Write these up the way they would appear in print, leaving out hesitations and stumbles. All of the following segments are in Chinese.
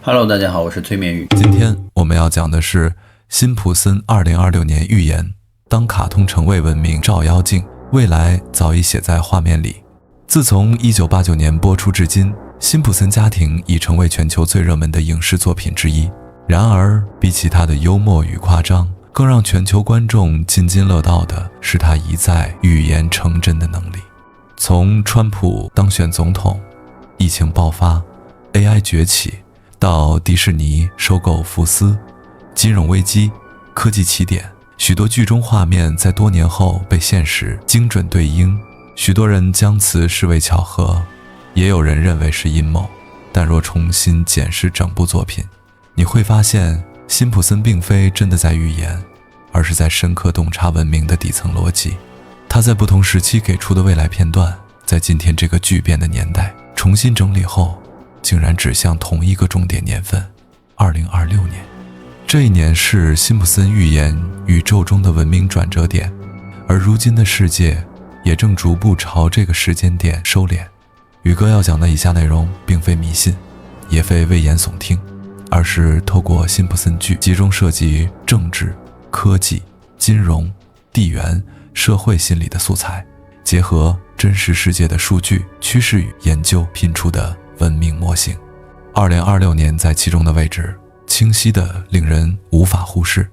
Hello，大家好，我是催眠语。今天我们要讲的是辛普森2026年预言：当卡通成为文明照妖镜，未来早已写在画面里。自从1989年播出至今，辛普森家庭已成为全球最热门的影视作品之一。然而，比起他的幽默与夸张，更让全球观众津津乐道的是他一再预言成真的能力。从川普当选总统、疫情爆发、AI 崛起，到迪士尼收购福斯、金融危机、科技起点，许多剧中画面在多年后被现实精准对应。许多人将此视为巧合，也有人认为是阴谋。但若重新检视整部作品，你会发现辛普森并非真的在预言，而是在深刻洞察文明的底层逻辑。他在不同时期给出的未来片段，在今天这个巨变的年代重新整理后，竟然指向同一个重点年份2026年。这一年是辛普森预言宇宙中的文明转折点，而如今的世界也正逐步朝这个时间点收敛。宇哥要讲的以下内容并非迷信，也非危言耸听，而是透过辛普森剧集中涉及政治、科技、金融、地缘、社会心理的素材，结合真实世界的数据、趋势与研究拼出的文明模型。2026年在其中的位置清晰的令人无法忽视。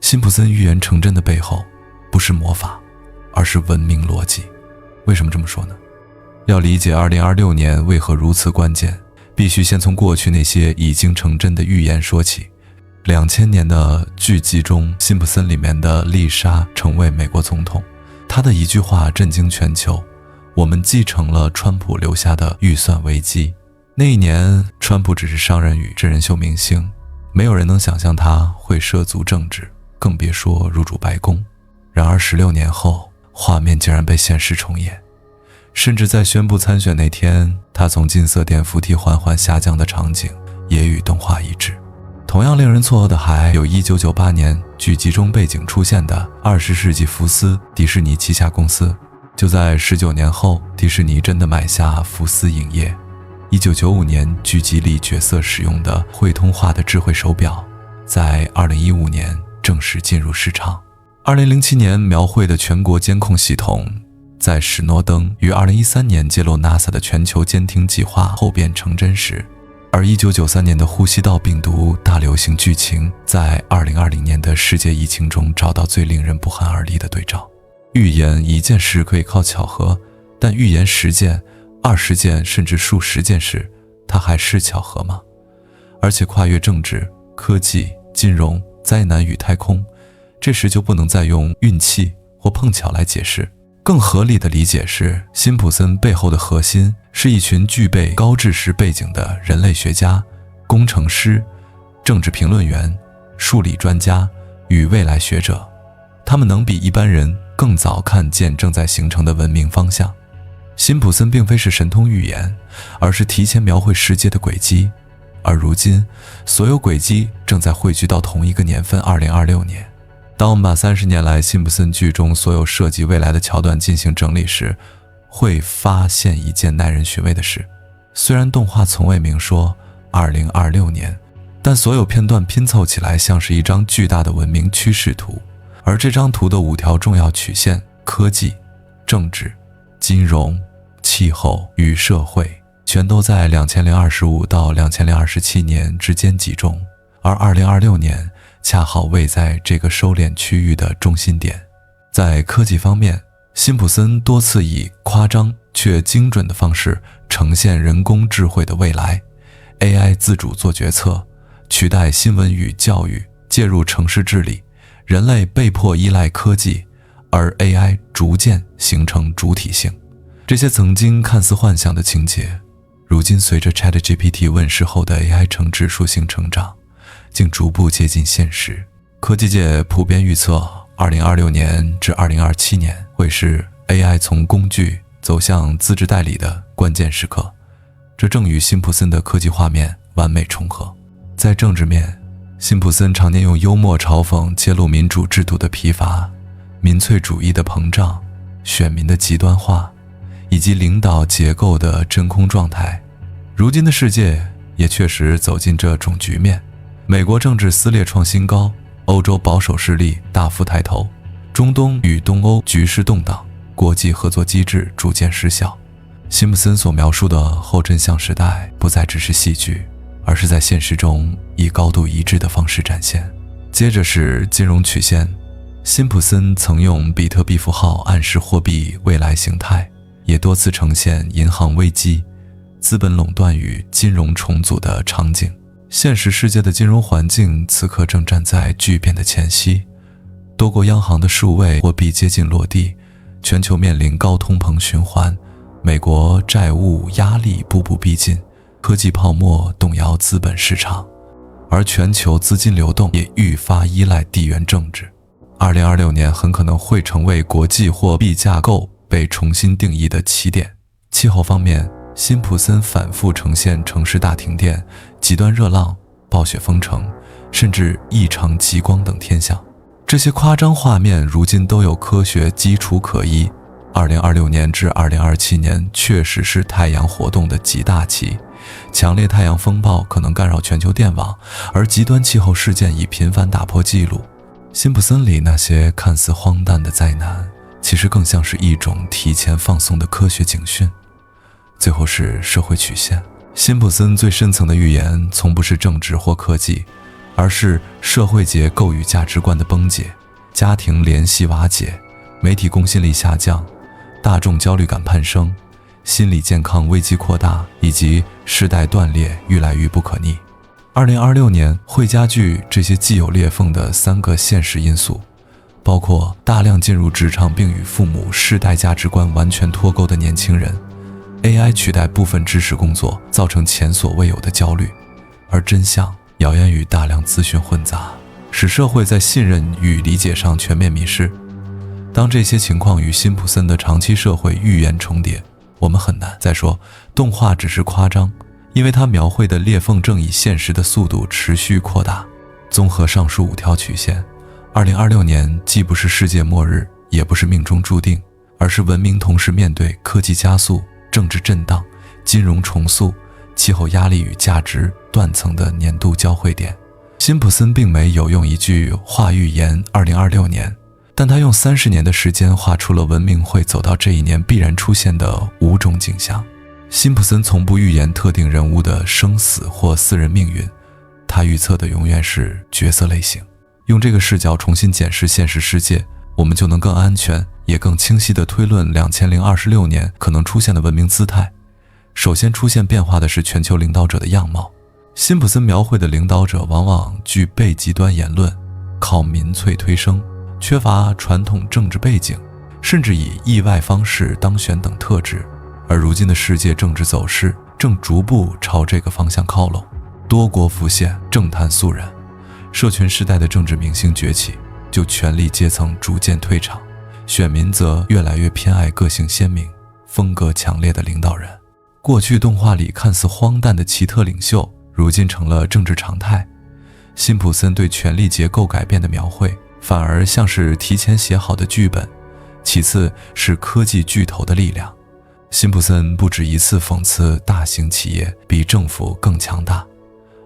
辛普森预言成真的背后，不是魔法，而是文明逻辑。为什么这么说呢？要理解2026年为何如此关键，必须先从过去那些已经成真的预言说起。2000年的剧集中，辛普森里面的丽莎成为美国总统，她的一句话震惊全球：我们继承了川普留下的预算危机。那一年，川普只是商人与真人秀明星，没有人能想象他会涉足政治，更别说入主白宫。然而16年后，画面竟然被现实重演，甚至在宣布参选那天，他从金色电扶梯缓缓下降的场景也与动画一致。同样令人错愕的还有1998年剧集中背景出现的20世纪福斯迪士尼旗下公司。就在19年后，迪士尼真的买下福斯影业。1995年剧集里角色使用的会通话的智慧手表，在2015年正式进入市场。2007年描绘的全国监控系统，在史诺登于2013年揭露 NASA 的全球监听计划后变成真时，而1993年的呼吸道病毒大流行剧情，在2020年的世界疫情中找到最令人不寒而栗的对照。预言一件事可以靠巧合，但预言10件、20件甚至数十件事，它还是巧合吗？而且跨越政治、科技、金融、灾难与太空，这时就不能再用运气或碰巧来解释。更合理的理解是，辛普森背后的核心是一群具备高知识背景的人类学家、工程师、政治评论员、数理专家与未来学者，他们能比一般人更早看见正在形成的文明方向。辛普森并非是神通预言，而是提前描绘世界的轨迹，而如今所有轨迹正在汇聚到同一个年份2026年。当我们把30年来辛普森剧中所有涉及未来的桥段进行整理时，会发现一件耐人寻味的事。虽然动画从未明说2026年，但所有片段拼凑起来像是一张巨大的文明趋势图，而这张图的5条重要曲线，科技、政治、金融、气候与社会，全都在2025到2027年之间集中，而2026年恰好位在这个收敛区域的中心点。在科技方面，辛普森多次以夸张却精准的方式呈现人工智慧的未来。 AI 自主做决策，取代新闻与教育，介入城市治理，人类被迫依赖科技，而 AI 逐渐形成主体性。这些曾经看似幻想的情节，如今随着 ChatGPT 问世后的 AI 呈指数性成长，竟逐步接近现实。科技界普遍预测2026年至2027年会是 AI 从工具走向自治代理的关键时刻，这正与辛普森的科技画面完美重合。在政治面，辛普森常年用幽默嘲讽揭露民主制度的疲乏、民粹主义的膨胀、选民的极端化，以及领导结构的真空状态。如今的世界也确实走进这种局面。美国政治撕裂创新高，欧洲保守势力大幅抬头，中东与东欧局势动荡，国际合作机制逐渐失效。辛普森所描述的后真相时代不再只是戏剧，而是在现实中以高度一致的方式展现。接着是金融曲线，辛普森曾用比特币符号暗示货币未来形态，也多次呈现银行危机、资本垄断与金融重组的场景。现实世界的金融环境此刻正站在巨变的前夕，多国央行的数位货币接近落地，全球面临高通膨循环，美国债务压力步步逼近，科技泡沫动摇资本市场，而全球资金流动也愈发依赖地缘政治。2026年很可能会成为国际货币架构被重新定义的起点。气候方面，辛普森反复呈现城市大停电、极端热浪、暴雪封城，甚至异常极光等天象。这些夸张画面如今都有科学基础可依。2026年至2027年确实是太阳活动的极大期，强烈太阳风暴可能干扰全球电网，而极端气候事件已频繁打破记录。辛普森里那些看似荒诞的灾难，其实更像是一种提前放送的科学警讯。最后是社会曲线，辛普森最深层的预言从不是政治或科技，而是社会结构与价值观的崩解，家庭联系瓦解，媒体公信力下降，大众焦虑感攀升，心理健康危机扩大，以及世代断裂愈来愈不可逆。2026年会加剧这些既有裂缝的3个现实因素，包括大量进入职场并与父母世代价值观完全脱钩的年轻人， AI 取代部分知识工作，造成前所未有的焦虑，而真相、谣言与大量资讯混杂，使社会在信任与理解上全面迷失。当这些情况与辛普森的长期社会预言重叠，我们很难再说动画只是夸张，因为它描绘的裂缝正以现实的速度持续扩大。综合上述5条曲线，2026年既不是世界末日，也不是命中注定，而是文明同时面对科技加速、政治震荡、金融重塑、气候压力与价值断层的年度交汇点。辛普森并没有用一句话预言2026年，但他用30年的时间画出了文明会走到这一年必然出现的5种景象。辛普森从不预言特定人物的生死或私人命运，他预测的永远是角色类型。用这个视角重新检视现实世界，我们就能更安全也更清晰地推论2026年可能出现的文明姿态。首先出现变化的是全球领导者的样貌。辛普森描绘的领导者往往具备极端言论，靠民粹推升，缺乏传统政治背景，甚至以意外方式当选等特质。而如今的世界政治走势正逐步朝这个方向靠拢，多国浮现，政坛肃然，社群时代的政治明星崛起，就权力阶层逐渐退场，选民则越来越偏爱个性鲜明、风格强烈的领导人。过去动画里看似荒诞的奇特领袖，如今成了政治常态。辛普森对权力结构改变的描绘，反而像是提前写好的剧本。其次是科技巨头的力量。辛普森不止一次讽刺大型企业比政府更强大，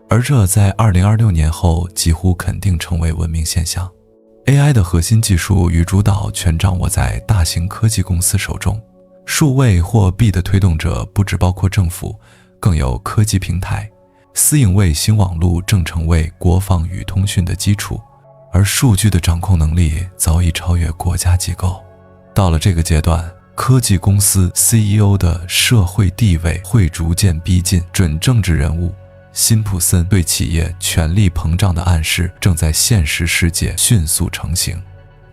而这在2026年后几乎肯定成为文明现象。AI 的核心技术与主导全掌握在大型科技公司手中，数位货币的推动者不只包括政府，更有科技平台，私营卫星网络正成为国防与通讯的基础，而数据的掌控能力早已超越国家机构。到了这个阶段，科技公司 CEO 的社会地位会逐渐逼近准政治人物。辛普森对企业权力膨胀的暗示正在现实世界迅速成型。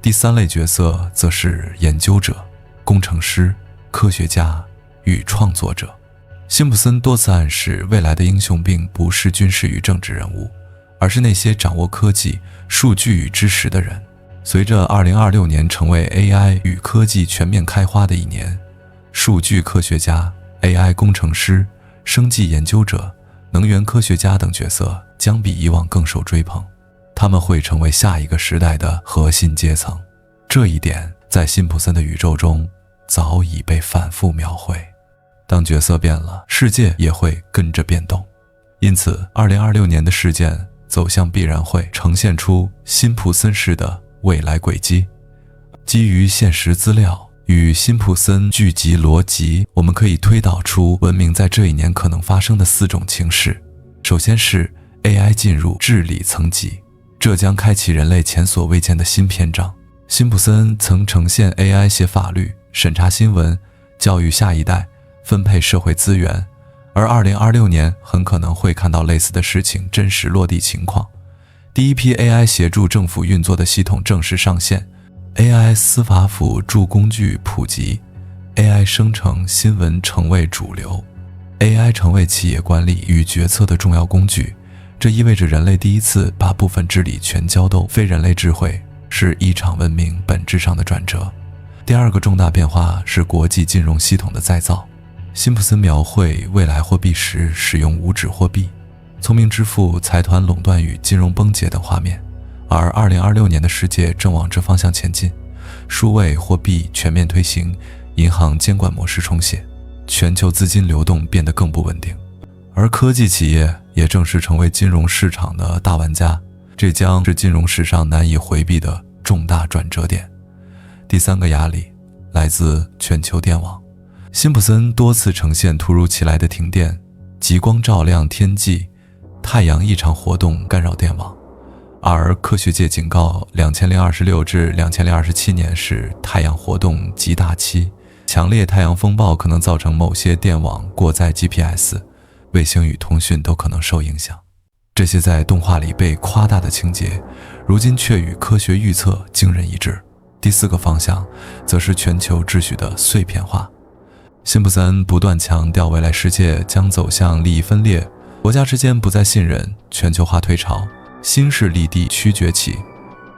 第3类角色则是研究者、工程师、科学家与创作者。辛普森多次暗示，未来的英雄并不是军事与政治人物，而是那些掌握科技、数据与知识的人。随着2026年成为 AI 与科技全面开花的一年，数据科学家、AI 工程师、生技研究者、能源科学家等角色将比以往更受追捧，他们会成为下一个时代的核心阶层。这一点在辛普森的宇宙中早已被反复描绘。当角色变了，世界也会跟着变动。因此2026年的事件走向必然会呈现出辛普森式的未来轨迹。基于现实资料与辛普森聚集逻辑，我们可以推导出文明在这一年可能发生的4种情势。首先是 AI 进入治理层级，这将开启人类前所未见的新篇章。辛普森曾呈现 AI 写法律、审查新闻、教育下一代、分配社会资源，而2026年很可能会看到类似的事情真实落地情况。第一批 AI 协助政府运作的系统正式上线， AI 司法辅助工具普及， AI 生成新闻成为主流， AI 成为企业管理与决策的重要工具。这意味着人类第一次把部分治理权交斗非人类智慧，是一场文明本质上的转折。第二个重大变化是国际金融系统的再造。辛普森描绘未来货币时使用无纸货币、聪明支付、财团垄断与金融崩解等画面，而2026年的世界正往这方向前进。数位货币全面推行，银行监管模式重写，全球资金流动变得更不稳定，而科技企业也正式成为金融市场的大玩家，这将是金融史上难以回避的重大转折点。第三个压力来自全球电网。辛普森多次呈现突如其来的停电、极光照亮天际、太阳异常活动干扰电网，而科学界警告2026至2027年是太阳活动极大期，强烈太阳风暴可能造成某些电网过载 GPS， 卫星与通讯都可能受影响。这些在动画里被夸大的情节，如今却与科学预测惊人一致。第四个方向则是全球秩序的碎片化。辛普森不断强调未来世界将走向利益分裂，国家之间不再信任，全球化退潮，新势力地区崛起。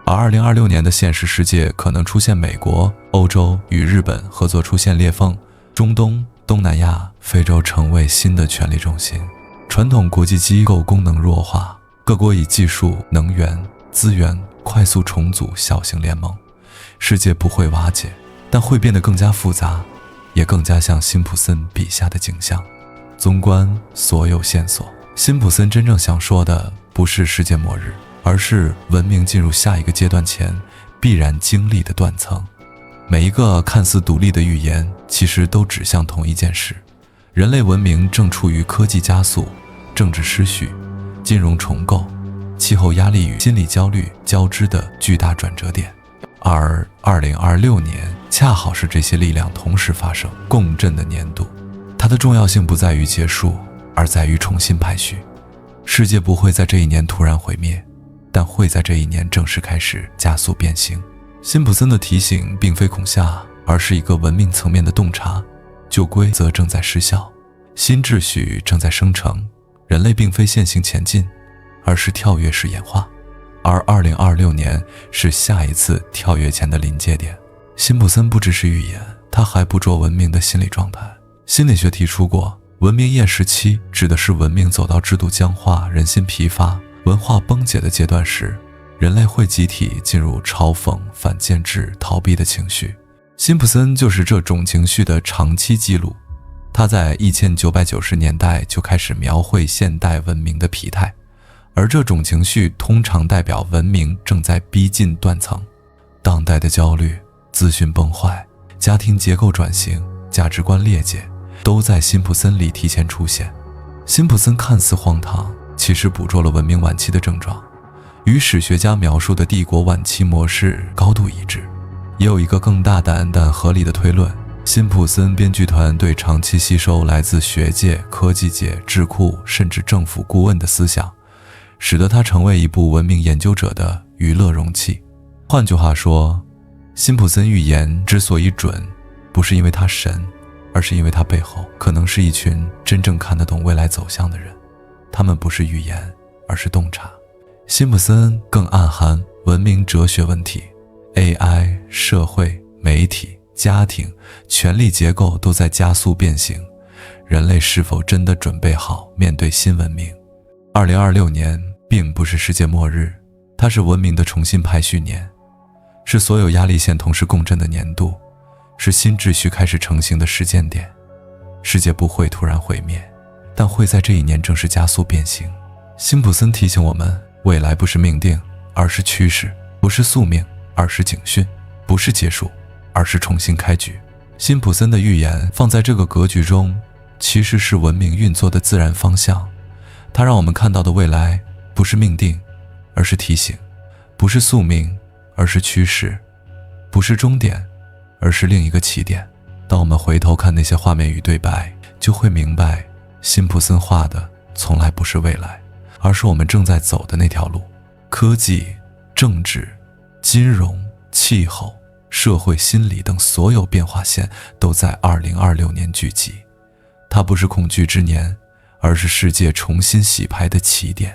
而2026年的现实世界可能出现美国、欧洲与日本合作出现裂缝，中东、东南亚、非洲成为新的权力中心，传统国际机构功能弱化，各国以技术、能源、资源快速重组小型联盟。世界不会瓦解，但会变得更加复杂，也更加像辛普森笔下的景象。纵观所有线索，辛普森真正想说的不是世界末日，而是文明进入下一个阶段前必然经历的断层。每一个看似独立的预言其实都指向同一件事：人类文明正处于科技加速、政治失序、金融重构、气候压力与心理焦虑交织的巨大转折点。而2026年恰好是这些力量同时发生共振的年度，它的重要性不在于结束，而在于重新排序。世界不会在这一年突然毁灭，但会在这一年正式开始加速变形。辛普森的提醒并非恐吓，而是一个文明层面的洞察。旧规则正在失效，新秩序正在生成，人类并非线性前进，而是跳跃式演化。而2026年是下一次跳跃前的临界点。辛普森不只是预言，他还捕捉文明的心理状态。心理学提出过，文明厌世期指的是文明走到制度僵化、人心疲乏、文化崩解的阶段时，人类会集体进入嘲讽、反建制、逃避的情绪。辛普森就是这种情绪的长期记录。他在1990年代就开始描绘现代文明的疲态，而这种情绪通常代表文明正在逼近断层。当代的焦虑、资讯崩坏、家庭结构转型、价值观裂解，都在辛普森里提前出现。辛普森看似荒唐，其实捕捉了文明晚期的症状，与史学家描述的帝国晚期模式高度一致。也有一个更大胆但合理的推论：辛普森编剧团对长期吸收来自学界、科技界、智库甚至政府顾问的思想，使得他成为一部文明研究者的娱乐容器。换句话说，辛普森预言之所以准，不是因为他神，而是因为他背后可能是一群真正看得懂未来走向的人。他们不是预言，而是洞察。辛普森更暗含文明哲学问题， AI、社会、媒体、家庭、权力结构都在加速变形，人类是否真的准备好面对新文明？2026年并不是世界末日，它是文明的重新排序年，是所有压力线同时共振的年度，是新秩序开始成型的时间点。世界不会突然毁灭，但会在这一年正式加速变形。辛普森提醒我们，未来不是命定，而是趋势；不是宿命，而是警讯；不是结束，而是重新开局。辛普森的预言放在这个格局中，其实是文明运作的自然方向。它让我们看到的未来不是命定，而是提醒；不是宿命，而是趋势；不是终点，而是另一个起点。当我们回头看那些画面与对白，就会明白，辛普森画的从来不是未来，而是我们正在走的那条路。科技、政治、金融、气候、社会心理等所有变化线都在2026年聚集。它不是恐惧之年，而是世界重新洗牌的起点；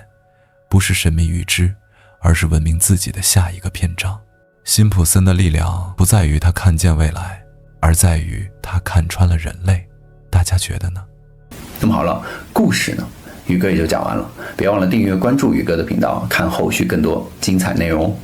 不是神秘预知，而是文明自己的下一个篇章。辛普森的力量不在于他看见未来，而在于他看穿了人类。大家觉得呢？那么好了，故事呢，宇哥也就讲完了。别忘了订阅关注宇哥的频道，看后续更多精彩内容。